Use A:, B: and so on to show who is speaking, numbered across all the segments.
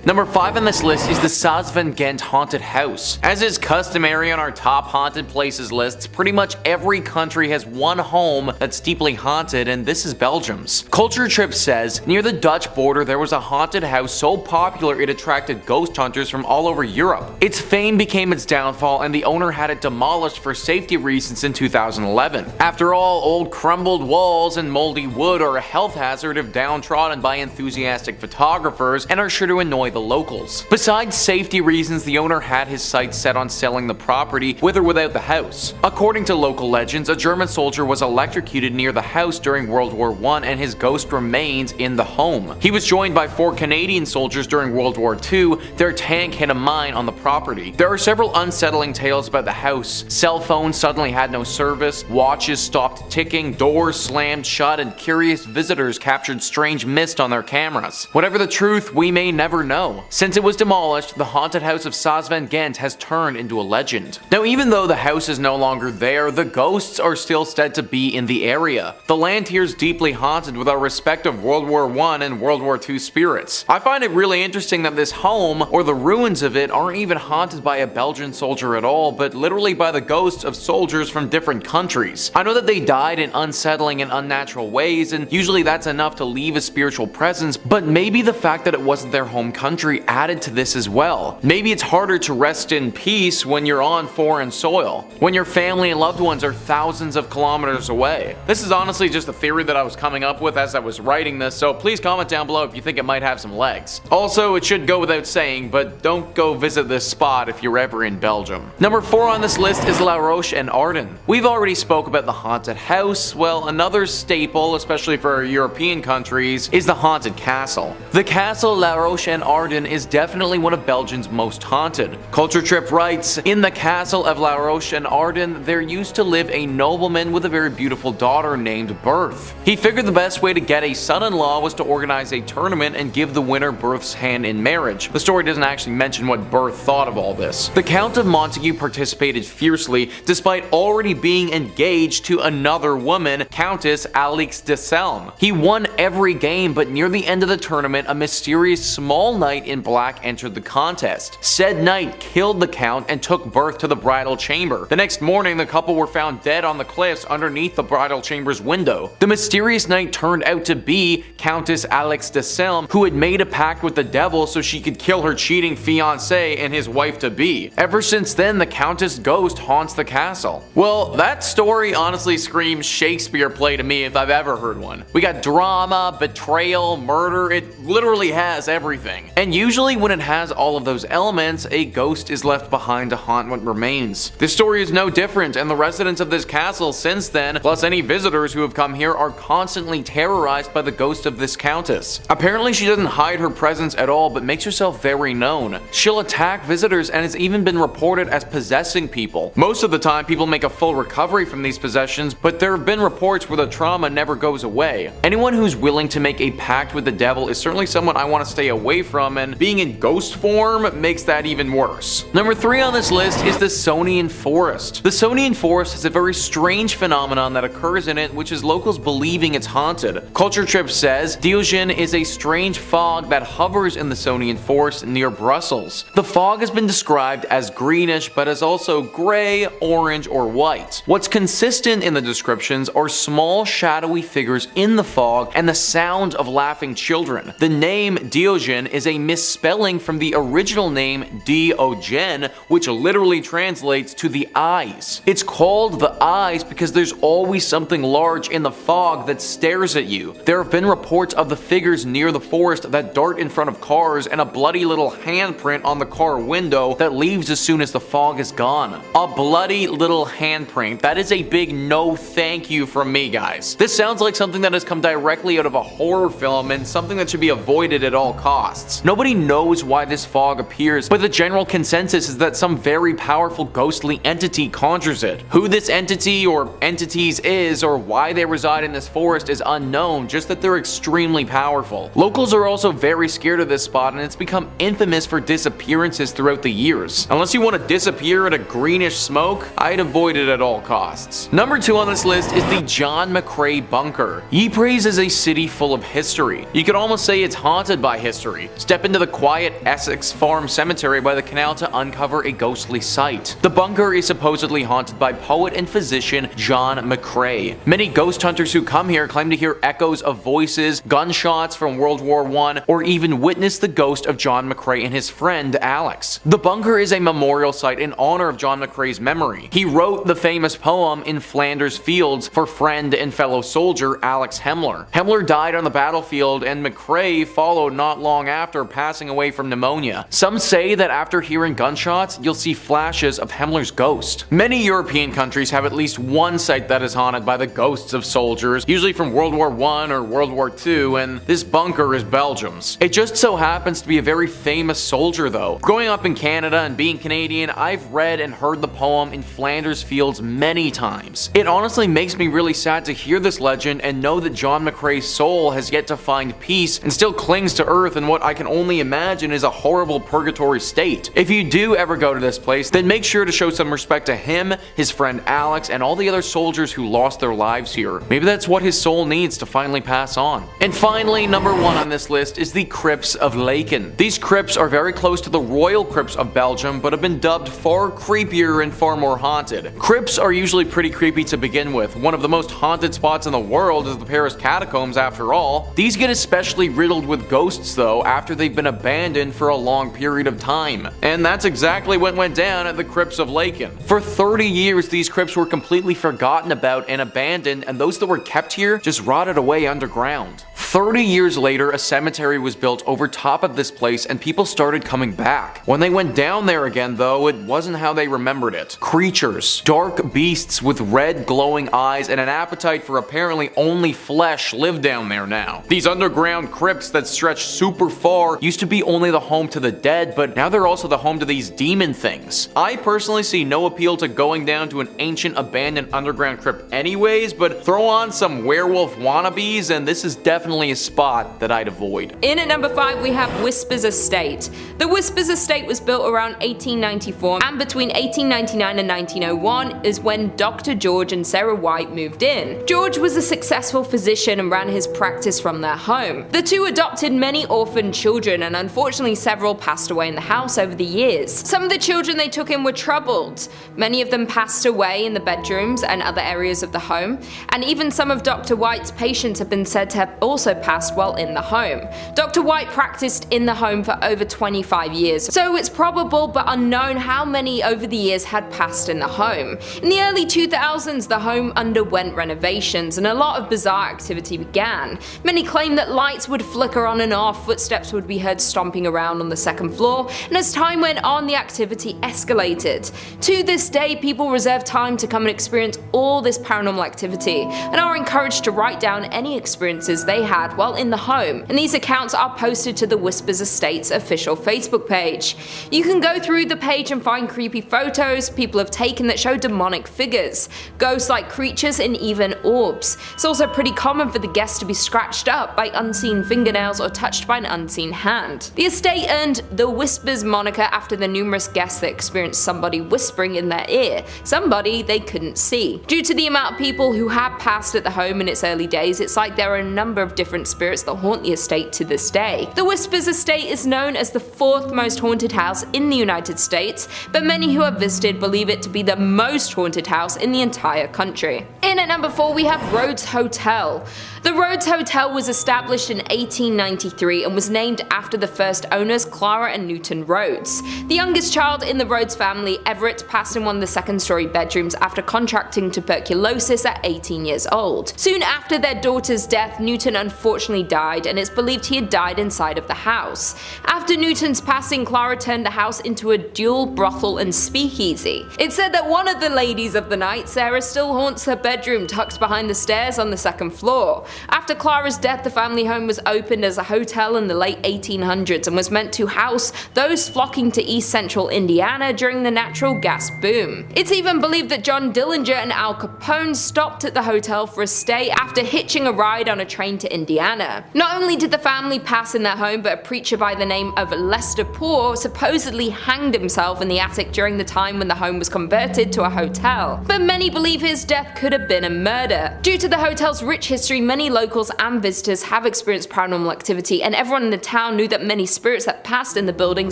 A: Number 5 on this list is the Sarsvin Gent haunted house. As is customary on our top haunted places lists, pretty much every country has one home that's deeply haunted, and this is Belgium's. Culture Trip says, near the Dutch border there was a haunted house so popular it attracted ghost hunters from all over Europe. Its fame became its downfall, and the owner had it demolished for safety reasons in 2011. After all, old crumbled walls and moldy wood are a health hazard if downtrodden by enthusiastic photographers and are sure to annoy the locals. Besides safety reasons, the owner had his sights set on selling the property with or without the house. According to local legends, a German soldier was electrocuted near the house during World War I and his ghost remains in the home. He was joined by 4 Canadian soldiers during World War II. Their tank hit a mine on the property. There are several unsettling tales about the house. Cell phones suddenly had no service, watches stopped ticking, doors slammed shut, and curious visitors captured strange mist on their cameras. Whatever the truth, we may never know. Since it was demolished, the haunted house of Sarsvin Gent has turned into a legend. Now, even though the house is no longer there, the ghosts are still said to be in the area. The land here is deeply haunted with our respective World War I and World War II spirits. I find it really interesting that this home, or the ruins of it, aren't even haunted by a Belgian soldier at all, but literally by the ghosts of soldiers from different countries. I know that they died in unsettling and unnatural ways, and usually that's enough to leave a spiritual presence, but maybe the fact that it wasn't their home country added to this as well. Maybe it's harder to rest in peace when you're on foreign soil, when your family and loved ones are thousands of kilometers away. This is honestly just a theory that I was coming up with as I was writing this, so please comment down below if you think it might have some legs. Also, it should go without saying, but don't go visit this spot if you're ever in Belgium. Number 4 on this list is La Roche Arden. We've already spoke about the haunted house. Well, another staple, especially for our European countries, is the haunted castle. The castle La Roche Arden is definitely one of Belgium's most haunted. Culture Trip writes, in the castle of La Roche Arden, there used to live a nobleman with a very beautiful daughter named Berthe. He figured the best way to get a son-in-law was to organize a tournament and give the winner Berthe's hand in marriage. The story doesn't actually mention what Berthe thought of all this. The Count of Montague participated fiercely, despite already being engaged to another woman, Countess Alix de Selm. He won every game, but near the end of the tournament, a mysterious small knight in black entered the contest. Said knight killed the Count and took Berthe to the bridal chamber. The next morning, the couple were found dead on the cliffs underneath the bridal chamber's window. The mysterious knight turned out to be Countess Alix de Selm, who had made a pact with the devil so she could kill her cheating fiancé and his wife-to-be. Ever since then, the Countess ghost haunts the castle. Well, that story honestly screams Shakespeare play to me if I've ever heard one. We got drama, betrayal, murder, it literally has everything. And usually when it has all of those elements, a ghost is left behind to haunt what remains. This story is no different, and the residents of this castle since then, plus any visitors who have come here, are constantly terrorized by the ghost of this countess. Apparently she doesn't hide her presence at all, but makes herself very known. She'll attack visitors and has even been reported as possessing people. Most of the time people make a full recovery from these possessions, but there have been reports where the trauma never goes away. Anyone who's willing to make a pact with the devil is certainly someone I want to stay away from, and being in ghost form makes that even worse. Number 3 on this list is the Sonian Forest. The Sonian Forest has a very strange phenomenon that occurs in it, which is locals believing it's haunted. Culture Trip says, Diogen is a strange fog that hovers in the Sonian Forest near Brussels. The fog has been described as greenish, but is also gray, orange, or white. What's consistent in the descriptions are small shadowy figures in the fog and the sound of laughing children. The name Diogen is a misspelling from the original name Diogen, which literally translates to the eyes. It's called the eyes because there's always something large in the fog that stares at you. There have been reports of the figures near the forest that dart in front of cars, and a bloody little handprint on the car window that leaves as soon as the fog is gone. A bloody little handprint. That is a big no thank you from me, guys. This sounds like something that has come directly out of a horror film and something that should be avoided at all costs. Nobody knows why this fog appears, but the general consensus is that some very powerful ghostly entity conjures it. Who this entity or entities is or why they reside in this forest is unknown, just that they're extremely powerful. Locals are also very scared of this spot, and it's become infamous for disappearances throughout the years. Unless you want to disappear in a greenish smoke, I'd avoid it at all costs. Number 2 on this list is the John McRae bunker. Ypres is a city full of history. You could almost say it's haunted by history. It's step into the quiet Essex Farm Cemetery by the canal to uncover a ghostly sight. The bunker is supposedly haunted by poet and physician John McRae. Many ghost hunters who come here claim to hear echoes of voices, gunshots from World War I, or even witness the ghost of John McRae and his friend Alex. The bunker is a memorial site in honor of John McRae's memory. He wrote the famous poem In Flanders Fields for friend and fellow soldier Alex Hemmler. Hemmler died on the battlefield, and McRae followed not long after, passing away from pneumonia. Some say that after hearing gunshots, you'll see flashes of Hemmler's ghost. Many European countries have at least one site that is haunted by the ghosts of soldiers, usually from World War I or World War II, and this bunker is Belgium's. It just so happens to be a very famous soldier though. Growing up in Canada and being Canadian, I've read and heard the poem In Flanders Fields many times. It honestly makes me really sad to hear this legend and know that John McRae's soul has yet to find peace and still clings to earth in what I can only imagine is a horrible purgatory state. If you do ever go to this place, then make sure to show some respect to him, his friend Alex, and all the other soldiers who lost their lives here. Maybe that's what his soul needs to finally pass on. And finally, number 1 on this list is the Crypts of Lahn. These crypts are very close to the royal crypts of Belgium, but have been dubbed far creepier and far more haunted. Crypts are usually pretty creepy to begin with. One of the most haunted spots in the world is the Paris catacombs after all. These get especially riddled with ghosts though after they've been abandoned for a long period of time. And that's exactly what went down at the Crypts of Lahn. For 30 years these crypts were completely forgotten about and abandoned, and those that were kept here just rotted away underground. 30 years later, a cemetery was built over top of this place and people started coming back. When they went down there again though, it wasn't how they remembered it. Creatures, dark beasts with red glowing eyes and an appetite for apparently only flesh live down there now. These underground crypts that stretch super far used to be only the home to the dead, but now they're also the home to these demon things. I personally see no appeal to going down to an ancient abandoned underground crypt anyways, but throw on some werewolf wannabes and this is definitely a spot that I'd avoid.
B: In at number 5 we have Whispers Estate. The Whispers Estate was built around 1894, and between 1899 and 1901 is when Dr. George and Sarah White moved in. George was a successful physician and ran his practice from their home. The two adopted many orphaned children, and unfortunately several passed away in the house over the years. Some of the children they took in were troubled. Many of them passed away in the bedrooms and other areas of the home, and even some of Dr. White's patients have been said to have also passed while in the home. Dr. White practiced in the home for over 25 years, so it's probable but unknown how many over the years had passed in the home. In the early 2000s, the home underwent renovations and a lot of bizarre activity began. Many claim that lights would flicker on and off, footsteps would be heard stomping around on the second floor, and as time went on, the activity escalated. To this day, people reserve time to come and experience all this paranormal activity and are encouraged to write down any experiences they had while in the home, and these accounts are posted to the Whispers Estate's official Facebook page. You can go through the page and find creepy photos people have taken that show demonic figures, ghost-like creatures, and even orbs. It's also pretty common for the guests to be scratched up by unseen fingernails or touched by an unseen hand. The estate earned the Whispers moniker after the numerous guests that experienced somebody whispering in their ear, somebody they couldn't see. Due to the amount of people who have passed at the home in its early days, it's like there are a number of different spirits that haunt the estate to this day. The Whispers Estate is known as the 4th most haunted house in the United States, but many who have visited believe it to be the most haunted house in the entire country. In at number 4 we have Rhodes Hotel. The Rhodes Hotel was established in 1893 and was named after the first owners, Clara and Newton Rhodes. The youngest child in the Rhodes family, Everett, passed in one of the second-story bedrooms after contracting tuberculosis at 18 years old. Soon after their daughter's death, Newton unfortunately died, and it's believed he had died inside of the house. After Newton's passing, Clara turned the house into a dual brothel and speakeasy. It's said that one of the ladies of the night, Sarah, still haunts her bedroom tucked behind the stairs on the second floor. After Clara's death, the family home was opened as a hotel in the late 1800s and was meant to house those flocking to East Central Indiana during the natural gas boom. It's even believed that John Dillinger and Al Capone stopped at the hotel for a stay after hitching a ride on a train to Indiana. Not only did the family pass in their home, but a preacher by the name of Lester Poor supposedly hanged himself in the attic during the time when the home was converted to a hotel. But many believe his death could have been a murder. Due to the hotel's rich history, many many locals and visitors have experienced paranormal activity, and everyone in the town knew that many spirits that passed in the building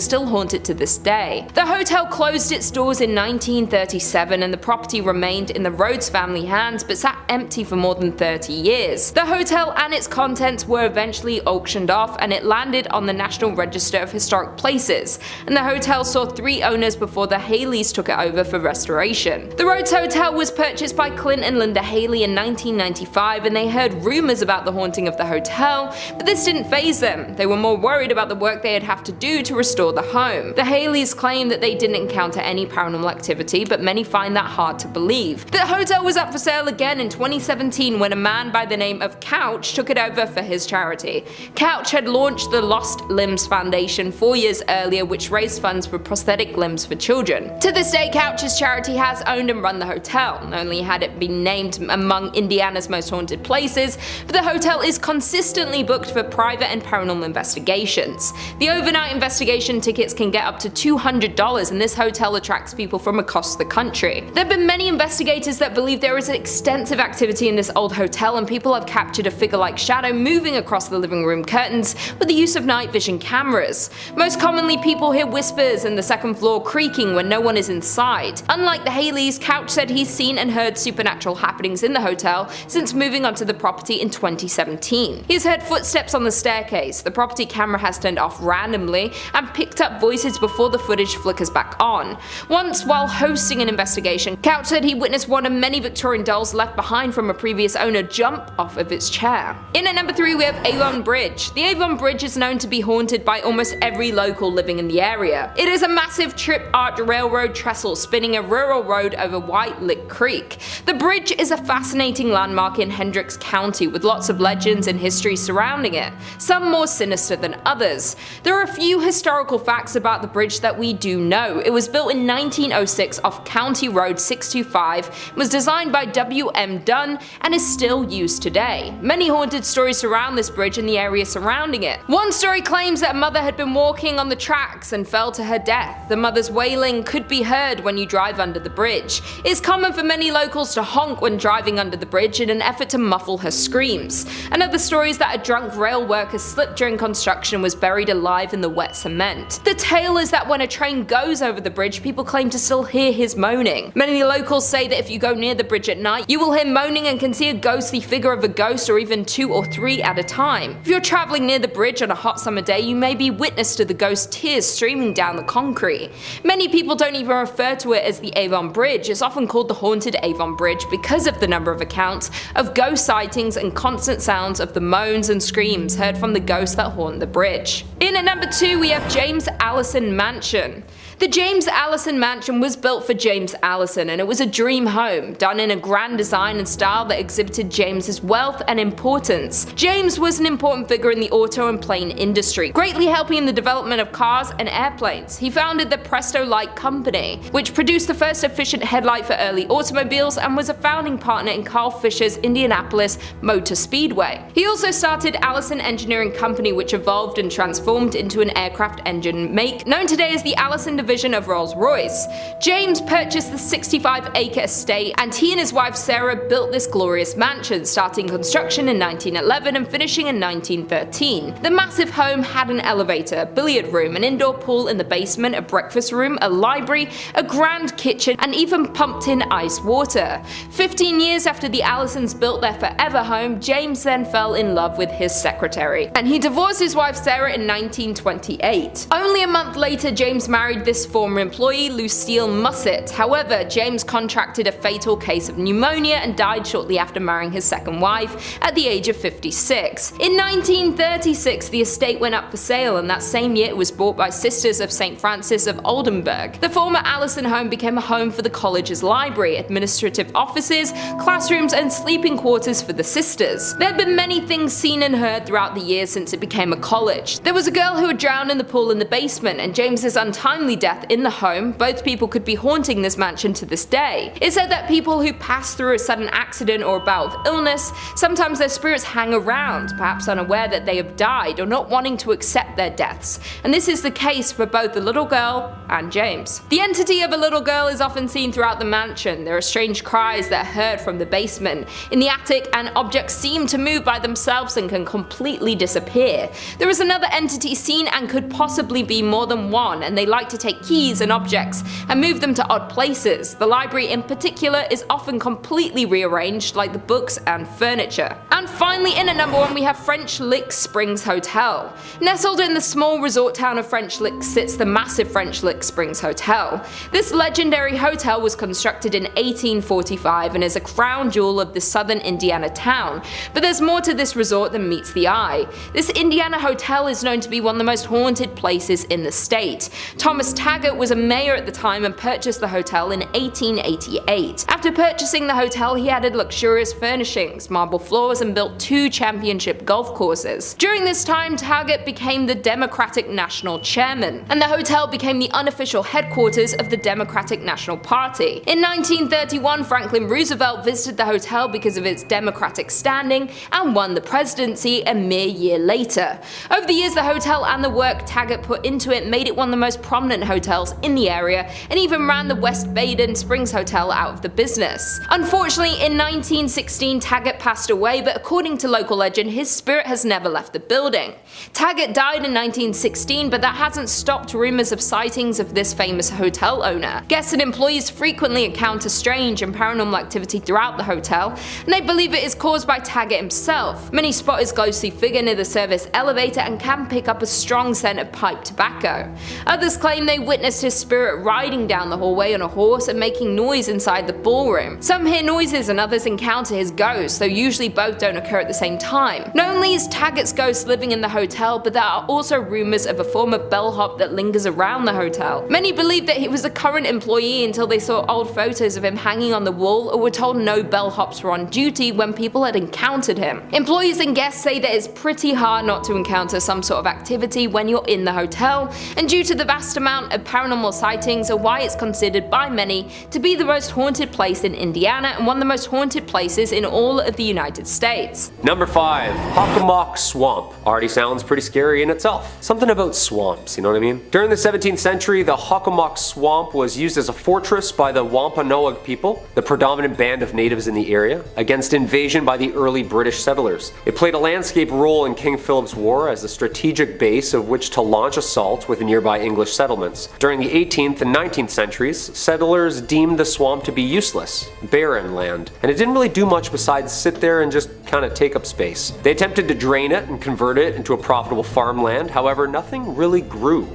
B: still haunt it to this day. The hotel closed its doors in 1937 and the property remained in the Rhodes family hands but sat empty for more than 30 years. The hotel and its contents were eventually auctioned off and it landed on the National Register of Historic Places, and the hotel saw 3 owners before the Haleys took it over for restoration. The Rhodes Hotel was purchased by Clint and Linda Haley in 1995, and they heard rumors about the haunting of the hotel, but this didn't faze them. They were more worried about the work they'd have to do to restore the home. The Haleys claim that they didn't encounter any paranormal activity, but many find that hard to believe. The hotel was up for sale again in 2017 when a man by the name of Couch took it over for his charity. Couch had launched the Lost Limbs Foundation 4 years earlier, which raised funds for prosthetic limbs for children. To this day, Couch's charity has owned and run the hotel. Not only had it been named among Indiana's most haunted places, but the hotel is consistently booked for private and paranormal investigations. The overnight investigation tickets can get up to $200, and this hotel attracts people from across the country. There have been many investigators that believe there is extensive activity in this old hotel, and people have captured a figure-like shadow moving across the living room curtains with the use of night vision cameras. Most commonly, people hear whispers and the second floor creaking when no one is inside. Unlike the Haleys, Couch said he's seen and heard supernatural happenings in the hotel since moving onto the property in 2017. He's heard footsteps on the staircase, the property camera has turned off randomly, and picked up voices before the footage flickers back on. Once, while hosting an investigation, Couch said he witnessed one of many Victorian dolls left behind from a previous owner jump off of its chair. In at number 3 we have Avon Bridge. The Avon Bridge is known to be haunted by almost every local living in the area. It is a massive trip-arch railroad trestle spinning a rural road over White Lick Creek. The bridge is a fascinating landmark in Hendricks County with lots of legends and history surrounding it, some more sinister than others. There are a few historical facts about the bridge that we do know. It was built in 1906 off County Road 625, was designed by W.M. Dunn, and is still used today. Many haunted stories surround this bridge and the area surrounding it. One story claims that a mother had been walking on the tracks and fell to her death. The mother's wailing could be heard when you drive under the bridge. It's common for many locals to honk when driving under the bridge in an effort to muffle her screams. Another story is that a drunk rail worker slipped during construction and was buried alive in the wet cement. The tale is that when a train goes over the bridge, people claim to still hear his moaning. Many locals say that if you go near the bridge at night, you will hear moaning and can see a ghostly figure of a ghost, or even 2 or 3 at a time. If you're traveling near the bridge on a hot summer day, you may be witness to the ghost tears streaming down the concrete. Many people don't even refer to it as the Avon Bridge. It's often called the Haunted Avon Bridge because of the number of accounts of ghost sightings and constant sounds of the moans and screams heard from the ghosts that haunt the bridge. In at number 2 we have James Allison Mansion. The James Allison Mansion was built for James Allison, and it was a dream home, done in a grand design and style that exhibited James's wealth and importance. James was an important figure in the auto and plane industry, greatly helping in the development of cars and airplanes. He founded the Presto Light Company, which produced the first efficient headlight for early automobiles, and was a founding partner in Carl Fisher's Indianapolis Motor Speedway. He also started Allison Engineering Company, which evolved and transformed into an aircraft engine make known today as the Allison division of Rolls-Royce. James purchased the 65-acre estate, and he and his wife Sarah built this glorious mansion, starting construction in 1911 and finishing in 1913. The massive home had an elevator, a billiard room, an indoor pool in the basement, a breakfast room, a library, a grand kitchen, and even pumped-in ice water. 15 years after the Allisons built their forever home, James then fell in love with his secretary, and he divorced his wife Sarah in 1928. Only a month later, James married this former employee, Lucille Musset. However, James contracted a fatal case of pneumonia and died shortly after marrying his second wife at the age of 56. In 1936, the estate went up for sale, and that same year it was bought by Sisters of St. Francis of Oldenburg. The former Allison home became a home for the college's library, administrative offices, classrooms, and sleeping quarters for the sisters. There have been many things seen and heard throughout the years since it became a college. There was a girl who had drowned in the pool in the basement, and James's untimely death in the home. Both people could be haunting this mansion to this day. It's said that people who pass through a sudden accident or a bout of illness, sometimes their spirits hang around, perhaps unaware that they have died or not wanting to accept their deaths, and this is the case for both the little girl and James. The entity of a little girl is often seen throughout the mansion. There are strange cries that are heard from the basement, in the attic, and objects seem to move by themselves and can completely disappear. There is another entity seen and could possibly be more than one, and they like to take keys and objects and move them to odd places. The library in particular is often completely rearranged, like the books and furniture. And finally, in at number 1 we have French Lick Springs Hotel. Nestled in the small resort town of French Lick sits the massive French Lick Springs Hotel. This legendary hotel was constructed in 1845 and is a crown jewel of the southern Indiana town, but there's more to this resort than meets the eye. This Indiana hotel is known to be one of the most haunted places in the state. Thomas Taggart was a mayor at the time and purchased the hotel in 1888. After purchasing the hotel, he added luxurious furnishings, marble floors, and built 2 championship golf courses. During this time, Taggart became the Democratic National Chairman, and the hotel became the unofficial headquarters of the Democratic National Party. In 1931, Franklin Roosevelt visited the hotel because of its Democratic standing and won the presidency a mere year later. Over the years, the hotel and the work Taggart put into it made it one of the most prominent hotels in the area, and even ran the West Baden Springs Hotel out of the business. Unfortunately, in 1916, Taggart passed away, but according to local legend, his spirit has never left the building. Taggart died in 1916, but that hasn't stopped rumors of sightings of this famous hotel owner. Guests and employees frequently encounter strange and paranormal activity throughout the hotel, and they believe it is caused by Taggart himself. Many spot his ghostly figure near the service elevator and can pick up a strong scent of pipe tobacco. Others claim they witnessed his spirit riding down the hallway on a horse and making noise inside the ballroom. Some hear noises and others encounter his ghost, though usually both don't occur at the same time. Not only is Taggart's ghost living in the hotel, but there are also rumors of a form of bellhop that lingers around the hotel. Many believe that he was a current employee until they saw old photos of him hanging on the wall or were told no bellhops were on duty when people had encountered him. Employees and guests say that it's pretty hard not to encounter some sort of activity when you're in the hotel, and due to the vast amount of paranormal sightings are why it's considered by many to be the most haunted place in Indiana and one of the most haunted places in all of the United States.
C: Number 5. Hockomock Swamp. Already sounds pretty scary in itself. Something about swamps, you know what I mean? During the 17th century, the Hockomock Swamp was used as a fortress by the Wampanoag people, the predominant band of natives in the area, against invasion by the early British settlers. It played a landscape role in King Philip's War as a strategic base of which to launch assaults with nearby English settlements. During the 18th and 19th centuries, settlers deemed the swamp to be useless, barren land, and it didn't really do much besides sit there and just kind of take up space. They attempted to drain it and convert it into a profitable farmland, however, nothing really grew.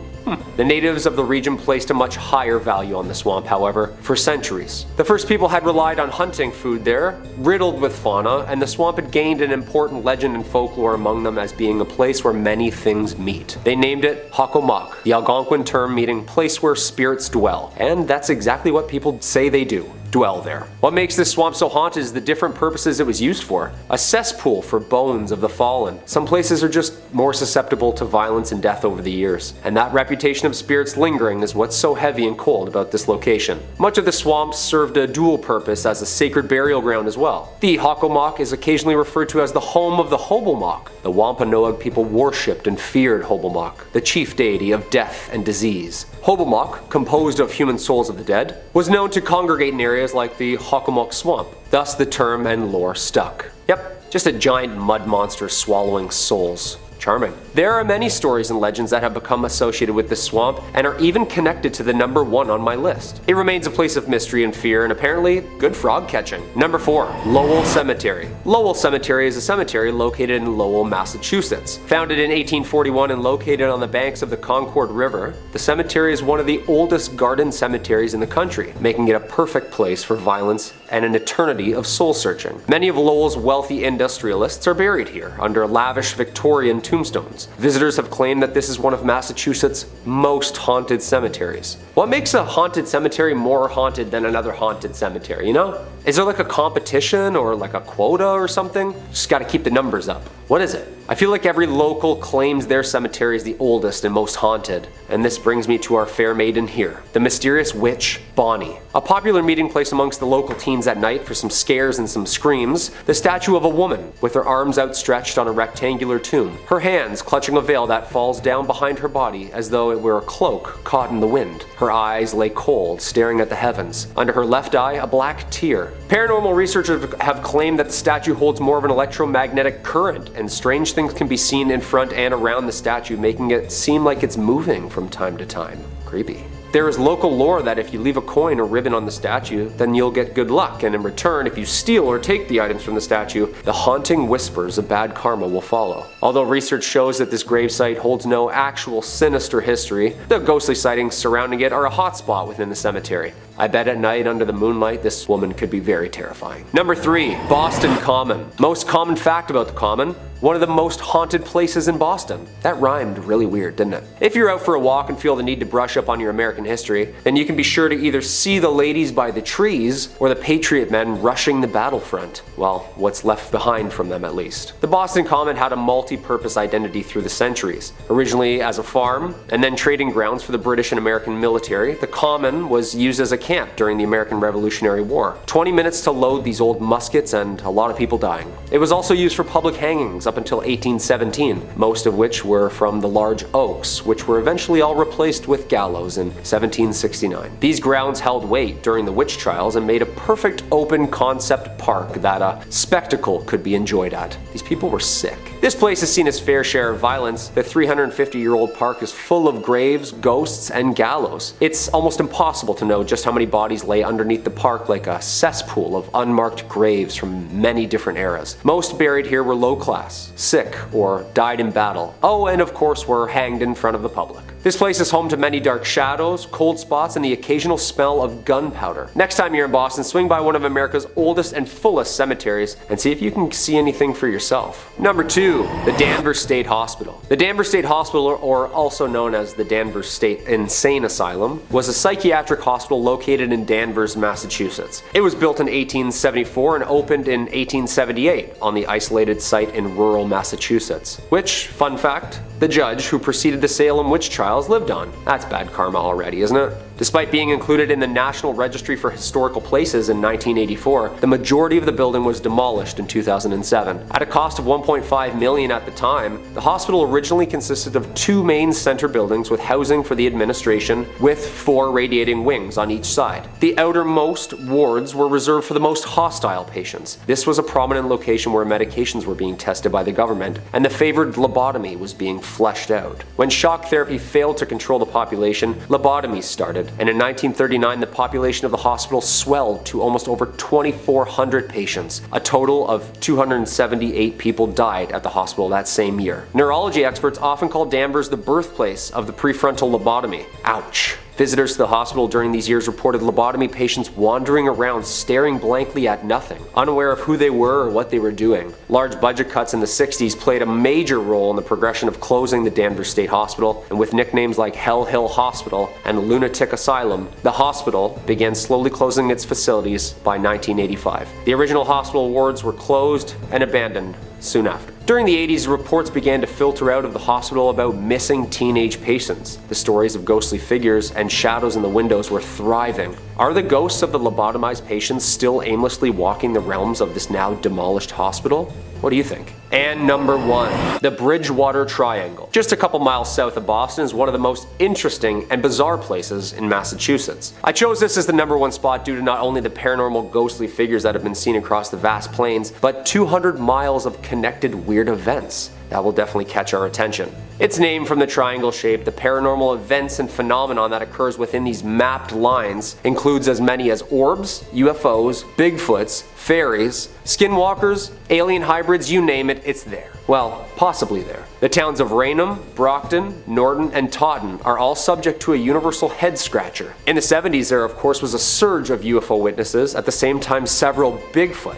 C: The natives of the region placed a much higher value on the swamp, however, for centuries. The first people had relied on hunting food there, riddled with fauna, and the swamp had gained an important legend and folklore among them as being a place where many things meet. They named it Hockomock, the Algonquin term meaning place where spirits dwell, and that's exactly what people say they do. Dwell there. What makes this swamp so haunted is the different purposes it was used for. A cesspool for bones of the fallen. Some places are just more susceptible to violence and death over the years, and that reputation of spirits lingering is what's so heavy and cold about this location. Much of the swamp served a dual purpose as a sacred burial ground as well. The Hockomock is occasionally referred to as the home of the Hobomok. The Wampanoag people worshipped and feared Hobomok, the chief deity of death and disease. Hobomok, composed of human souls of the dead, was known to congregate in areas like the Hockomock Swamp. Thus the term and lore stuck. Yep, just a giant mud monster swallowing souls. Charming. There are many stories and legends that have become associated with this swamp and are even connected to the number 1 on my list. It remains a place of mystery and fear and apparently good frog catching. Number 4. Lowell Cemetery. Lowell Cemetery is a cemetery located in Lowell, Massachusetts. Founded in 1841 and located on the banks of the Concord River, the cemetery is one of the oldest garden cemeteries in the country, making it a perfect place for violence and an eternity of soul searching. Many of Lowell's wealthy industrialists are buried here under lavish Victorian tombstones. Visitors have claimed that this is one of Massachusetts' most haunted cemeteries. What makes a haunted cemetery more haunted than another haunted cemetery, you know? Is there like a competition or like a quota or something? Just gotta keep the numbers up. What is it? I feel like every local claims their cemetery is the oldest and most haunted, and this brings me to our fair maiden here, the mysterious witch, Bonnie. A popular meeting place amongst the local teens at night for some scares and some screams, the statue of a woman with her arms outstretched on a rectangular tomb, her hands clutching a veil that falls down behind her body as though it were a cloak caught in the wind. Her eyes lay cold, staring at the heavens. Under her left eye, a black tear. Paranormal researchers have claimed that the statue holds more of an electromagnetic current, and strange things can be seen in front and around the statue, making it seem like it's moving from time to time. Creepy. There is local lore that if you leave a coin or ribbon on the statue, then you'll get good luck, and in return, if you steal or take the items from the statue, the haunting whispers of bad karma will follow. Although research shows that this gravesite holds no actual sinister history, the ghostly sightings surrounding it are a hotspot within the cemetery. I bet at night under the moonlight this woman could be very terrifying. Number 3. Boston Common. Most common fact about the Common, one of the most haunted places in Boston. That rhymed really weird, didn't it? If you're out for a walk and feel the need to brush up on your American history, then you can be sure to either see the ladies by the trees or the patriot men rushing the battlefront. Well, what's left behind from them at least. The Boston Common had a multi-purpose identity through the centuries. Originally as a farm, and then trading grounds for the British and American military, the Common was used as a camp during the American Revolutionary War. 20 minutes to load these old muskets and a lot of people dying. It was also used for public hangings up until 1817, most of which were from the large oaks, which were eventually all replaced with gallows in 1769. These grounds held weight during the witch trials and made a perfect open concept park that a spectacle could be enjoyed at. These people were sick. This place has seen its fair share of violence. The 350-year-old park is full of graves, ghosts, and gallows. It's almost impossible to know just how many bodies lay underneath the park, like a cesspool of unmarked graves from many different eras. Most buried here were low class, sick, or died in battle. Oh, and of course were hanged in front of the public. This place is home to many dark shadows, cold spots, and the occasional smell of gunpowder. Next time you're in Boston, swing by one of America's oldest and fullest cemeteries and see if you can see anything for yourself. Number 2. The Danvers State Hospital. The Danvers State Hospital, or also known as the Danvers State Insane Asylum, was a psychiatric hospital located in Danvers, Massachusetts. It was built in 1874 and opened in 1878 on the isolated site in rural Massachusetts, which, fun fact, the judge who preceded the Salem witch trials lived on. That's bad karma already, isn't it? Despite being included in the National Registry for Historical Places in 1984, the majority of the building was demolished in 2007. At a cost of $1.5 million at the time, the hospital originally consisted of 2 main center buildings with housing for the administration, with 4 radiating wings on each side. The outermost wards were reserved for the most hostile patients. This was a prominent location where medications were being tested by the government, and the favored lobotomy was being fleshed out. When shock therapy failed to control the population, lobotomies started, and in 1939 the population of the hospital swelled to almost over 2,400 patients. A total of 278 people died at the hospital that same year. Neurology experts often call Danvers the birthplace of the prefrontal lobotomy. Ouch. Visitors to the hospital during these years reported lobotomy patients wandering around staring blankly at nothing, unaware of who they were or what they were doing. Large budget cuts in the 60s played a major role in the progression of closing the Danvers State Hospital, and with nicknames like Hell Hill Hospital and Lunatic Asylum, the hospital began slowly closing its facilities by 1985. The original hospital wards were closed and abandoned soon after. During the 80s, reports began to filter out of the hospital about missing teenage patients. The stories of ghostly figures and shadows in the windows were thriving. Are the ghosts of the lobotomized patients still aimlessly walking the realms of this now demolished hospital? What do you think? And number 1, the Bridgewater Triangle. Just a couple miles south of Boston is one of the most interesting and bizarre places in Massachusetts. I chose this as the number 1 spot due to not only the paranormal ghostly figures that have been seen across the vast plains, but 200 miles of connected weird events that will definitely catch our attention. It's named from the triangle shape. The paranormal events and phenomenon that occurs within these mapped lines includes as many as orbs, UFOs, Bigfoots, fairies, skinwalkers, alien hybrids, you name it, it's there. Well, possibly there. The towns of Raynham, Brockton, Norton, and Taunton are all subject to a universal head scratcher. In the 70s, there of course was a surge of UFO witnesses, at the same time several Bigfoot.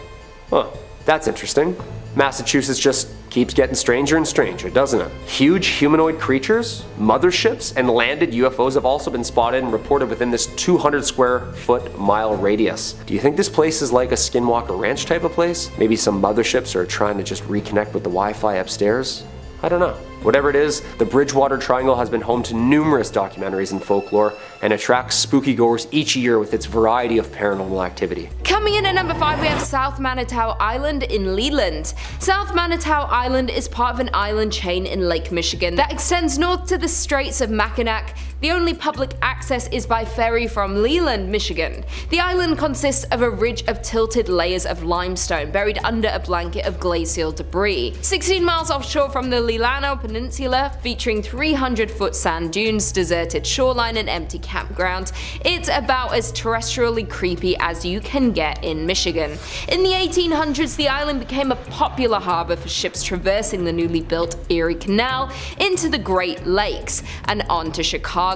C: Huh, that's interesting. Massachusetts just keeps getting stranger and stranger, doesn't it? Huge humanoid creatures, motherships, and landed UFOs have also been spotted and reported within this 200 square foot mile radius. Do you think this place is like a Skinwalker Ranch type of place? Maybe some motherships are trying to just reconnect with the Wi-Fi upstairs? I don't know. Whatever it is, the Bridgewater Triangle has been home to numerous documentaries and folklore and attracts spooky goers each year with its variety of paranormal activity.
B: Coming in at number 5, we have South Manitou Island in Leland. South Manitou Island is part of an island chain in Lake Michigan that extends north to the Straits of Mackinac. The only public access is by ferry from Leland, Michigan. The island consists of a ridge of tilted layers of limestone buried under a blanket of glacial debris. 16 miles offshore from the Leelanau Peninsula, featuring 300-foot sand dunes, deserted shoreline, and empty campground, it's about as terrestrially creepy as you can get in Michigan. In the 1800s, the island became a popular harbor for ships traversing the newly built Erie Canal into the Great Lakes and on to Chicago.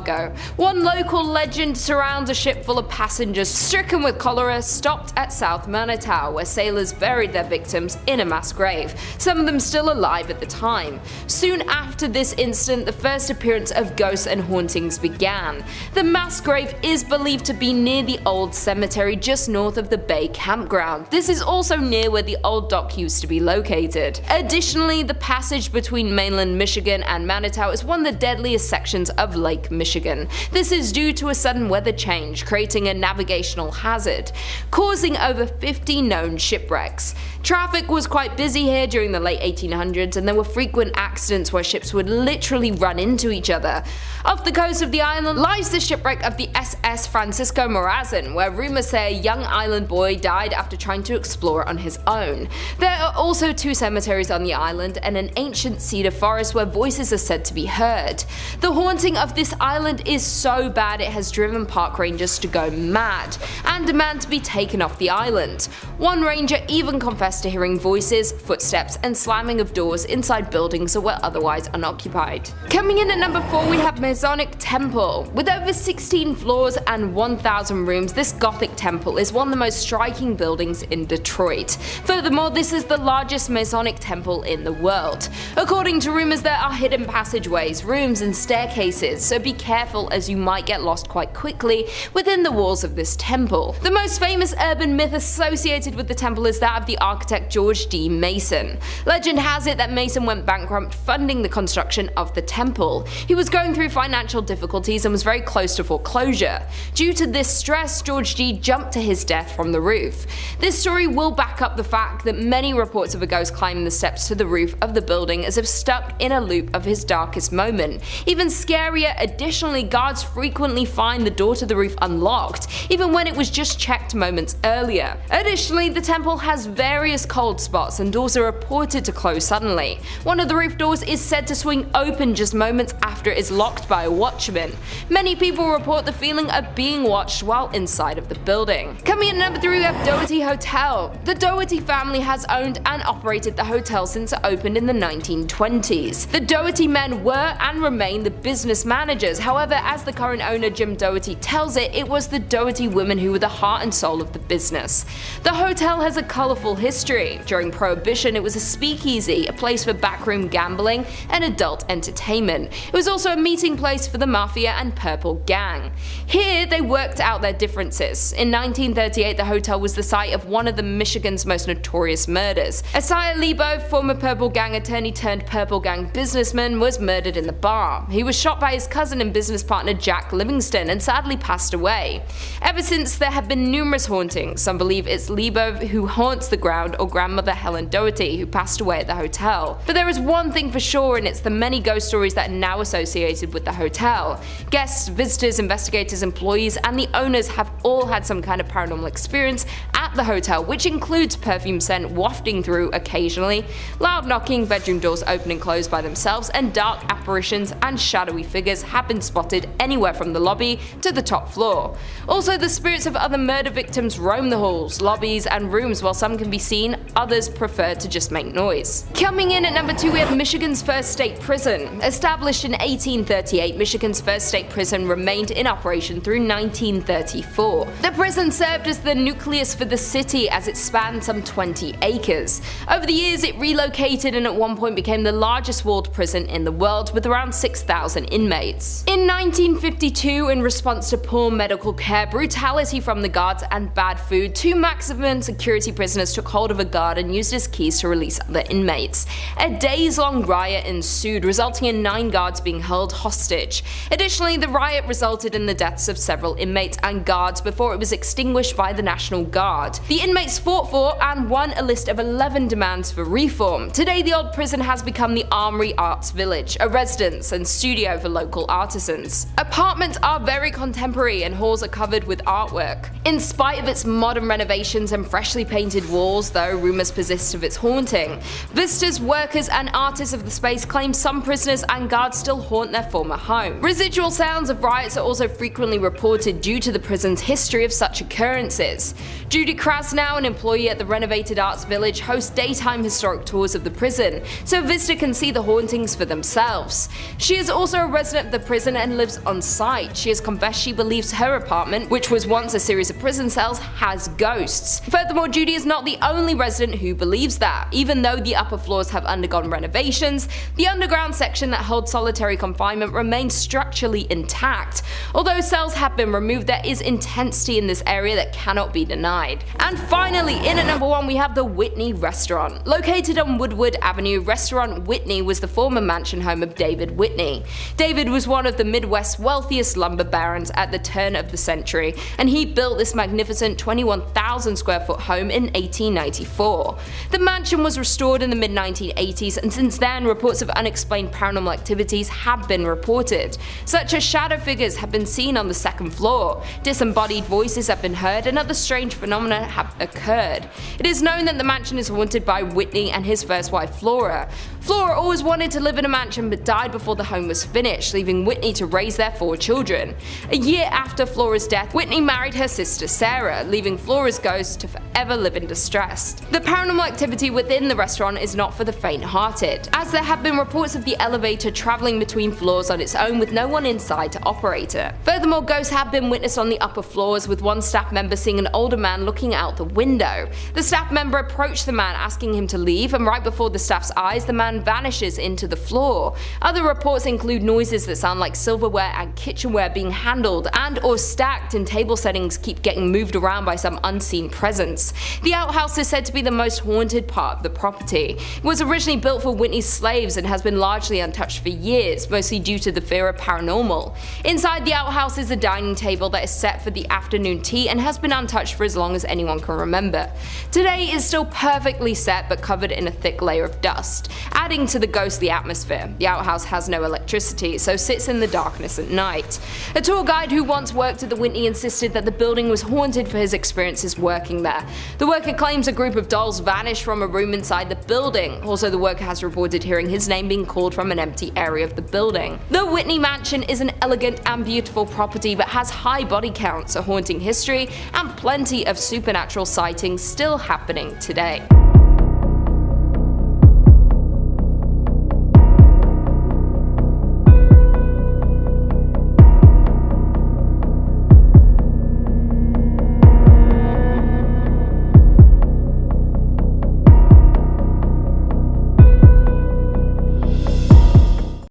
B: One local legend surrounds a ship full of passengers stricken with cholera stopped at South Manitou, where sailors buried their victims in a mass grave, some of them still alive at the time. Soon after this incident, the first appearance of ghosts and hauntings began. The mass grave is believed to be near the old cemetery just north of the Bay campground. This is also near where the old dock used to be located. Additionally, the passage between mainland Michigan and Manitou is one of the deadliest sections of Lake Michigan. This is due to a sudden weather change, creating a navigational hazard, causing over 50 known shipwrecks. Traffic was quite busy here during the late 1800s, and there were frequent accidents where ships would literally run into each other. Off the coast of the island lies the shipwreck of the SS Francisco Morazan, where rumors say a young island boy died after trying to explore on his own. There are also 2 cemeteries on the island and an ancient cedar forest where voices are said to be heard. The haunting of this island is so bad it has driven park rangers to go mad and demand to be taken off the island. One ranger even confessed to hearing voices, footsteps, and slamming of doors inside buildings that were otherwise unoccupied. Coming in at number 4, we have Masonic Temple. With over 16 floors and 1,000 rooms, this Gothic temple is one of the most striking buildings in Detroit. Furthermore, this is the largest Masonic temple in the world. According to rumors, there are hidden passageways, rooms, and staircases, so be careful as you might get lost quite quickly within the walls of this temple. The most famous urban myth associated with the temple is that of the architect George D. Mason. Legend has it that Mason went bankrupt funding the construction of the temple. He was going through financial difficulties and was very close to foreclosure. Due to this stress, George D. jumped to his death from the roof. This story will back up the fact that many reports of a ghost climbing the steps to the roof of the building as if stuck in a loop of his darkest moment. Even scarier, additionally, guards frequently find the door to the roof unlocked, even when it was just checked moments earlier. Additionally, the temple has various cold spots and doors are reported to close suddenly. One of the roof doors is said to swing open just moments after it is locked by a watchman. Many people report the feeling of being watched while inside of the building. Coming in at number 3, we have Doherty Hotel. The Doherty family has owned and operated the hotel since it opened in the 1920s. The Doherty men were and remain the business managers. However, as the current owner Jim Doherty tells it, it was the Doherty women who were the heart and soul of the business. The hotel has a colorful history. During Prohibition, it was a speakeasy, a place for backroom gambling and adult entertainment. It was also a meeting place for the Mafia and Purple Gang. Here, they worked out their differences. In 1938, the hotel was the site of one of Michigan's most notorious murders. Isaiah Lebo, former Purple Gang attorney turned Purple Gang businessman, was murdered in the bar. He was shot by his cousin and business partner Jack Livingston and sadly passed away. Ever since, there have been numerous hauntings. Some believe it's Lebo who haunts the ground or grandmother Helen Doherty who passed away at the hotel. But there is one thing for sure, and it's the many ghost stories that are now associated with the hotel. Guests, visitors, investigators, employees, and the owners have all had some kind of paranormal experience at the hotel, which includes perfume scent wafting through occasionally, loud knocking, bedroom doors open and close by themselves, and dark apparitions and shadowy figures have been spotted anywhere from the lobby to the top floor. Also, the spirits of other murder victims roam the halls, lobbies, and rooms. While some can be seen, others prefer to just make noise. Coming in at number 2, we have Michigan's first state prison. Established in 1838, Michigan's first state prison remained in operation through 1934. The prison served as the nucleus for the city as it spanned some 20 acres. Over the years, it relocated and at one point became the largest walled prison in the world with around 6,000 inmates. In 1952, in response to poor medical care, brutality from the guards and bad food, 2 maximum security prisoners took hold of a guard and used his keys to release other inmates. A days-long riot ensued, resulting in 9 guards being held hostage. Additionally, the riot resulted in the deaths of several inmates and guards before it was extinguished by the National Guard. The inmates fought for and won a list of 11 demands for reform. Today, the old prison has become the Armory Arts Village, a residence and studio for local artisans. Apartments are very contemporary and halls are covered with artwork. In spite of its modern renovations and freshly painted walls, though, rumors persist of its haunting. Visitors, workers, and artists of the space claim some prisoners and guards still haunt their former home. Residual sounds of riots are also frequently reported due to the prison's history of such occurrences. Judy Krasnow, an employee at the renovated Arts Village, hosts daytime historic tours of the prison, so a visitor can see the hauntings for themselves. She is also a resident of the prison and lives on site. She has confessed she believes her apartment, which was once a series of prison cells, has ghosts. Furthermore, Judy is not the only resident who believes that. Even though the upper floors have undergone renovations, the underground section that held solitary confinement remains structurally intact. Although cells have been removed, there is intensity in this area that cannot be denied. And finally, in at number 1, we have the Whitney Restaurant. Located on Woodward Avenue, Restaurant Whitney was the former mansion home of David Whitney. David was one of the Midwest's wealthiest lumber barons at the turn of the century, and he built this magnificent 21,000 square foot home in 1894. The mansion was restored in the mid-1980s, and since then, reports of unexplained paranormal activities have been reported, such as shadow figures have been seen on the second floor, disembodied voices have been heard, and other strange phenomena have occurred. It is known that the mansion is haunted by Whitney and his first wife Flora. Flora always wanted to live in a mansion but died before the home was finished, leaving Whitney to raise their 4 children. A year after Flora's death, Whitney married her sister Sarah, leaving Flora's ghost to forever live in distress. The paranormal activity within the restaurant is not for the faint-hearted, as there have been reports of the elevator traveling between floors on its own with no one inside to operate it. Furthermore, ghosts have been witnessed on the upper floors, with one staff member seeing an older man looking out the window. The staff member approached the man asking him to leave, and right before the staff's eyes, the man vanishes into the floor. Other reports include noises that sound like silverware and kitchenware being handled and or stacked in table settings keep getting moved around by some unseen presence. The outhouse is said to be the most haunted part of the property. It was originally built for Whitney's slaves and has been largely untouched for years, mostly due to the fear of paranormal. Inside the outhouse is a dining table that is set for the afternoon tea and has been untouched for as long as anyone can remember. Today is still perfectly set but covered in a thick layer of dust, adding to the ghostly atmosphere. The outhouse has no electricity, so sits in the darkness at night. A tour guide who once worked at the Whitney insisted that the building was haunted for his experiences working there. The worker claims a group of dolls vanished from a room inside the building. Also, the worker has reported hearing his name being called from an empty area of the building. The Whitney Mansion is an elegant and beautiful property but has high body counts, a haunting history, and plenty of supernatural sightings still happening today.